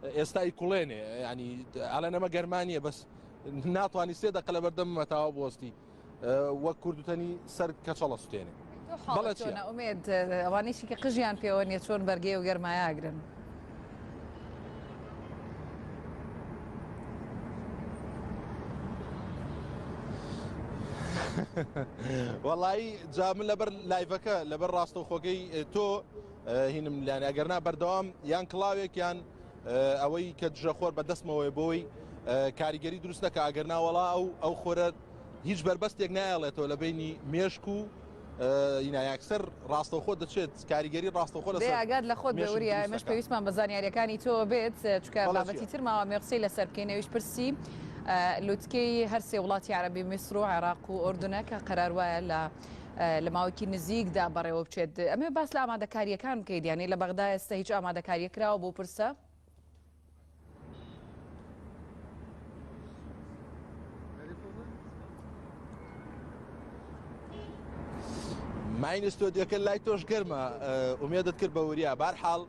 ئێستای کوڵێنێ ینی ئەلە نەمە گەرمانیە بەس ناتوانانی 3 دقە لە بەردەممەتەوا بۆستی وەک کوردوتەنی سەر کەچەڵە سوتێنێ چۆنە ئومێد ئەوانیشی کە قژیان پێوە نیە چۆن بەرگێ و گەرمایاگرن. وەڵایی جامن لەبەر لایڤەکە لەبەر ڕاستەوخۆگەی تۆ هینم لاێ ئەگەرنا بەردەوام یان کڵاوێک یان ئەوەی کە دژەخۆر بەدەستمەوەی بۆی کاریگەری دروست نەکە ئەگەرناوەڵا ئەو خۆرە هیچ بربەستێک نایڵێتەوە لە بینی مێشک و یاکسەر ڕاستەوخۆ دەچێت کاریگەری ڕاستەخۆ لە ئاگات لە خۆت بەوریە مەش پێویستمان بە زانیاریەکانی تۆ بێت چکە بابەتی ترماوە مێقسەی لەسەر بکەینەویش پرسی لوتکەی هەر سێ وڵاتی عەرەبی میسر و عێراق و ئوردونە کە قەرار وایە لە ماوەکی نزیکدا بەڕێوە بچێت ئەمێ باس لە ئامادەکاریەکان بکەیت یانەی لە بەغدا ئێستا هیچ ئامادەکاریە کراوە بۆ پرسە؟ ماین ستۆدیۆکە لای تۆش گەرمە ئومێدت کرد بە وریا بارحاڵ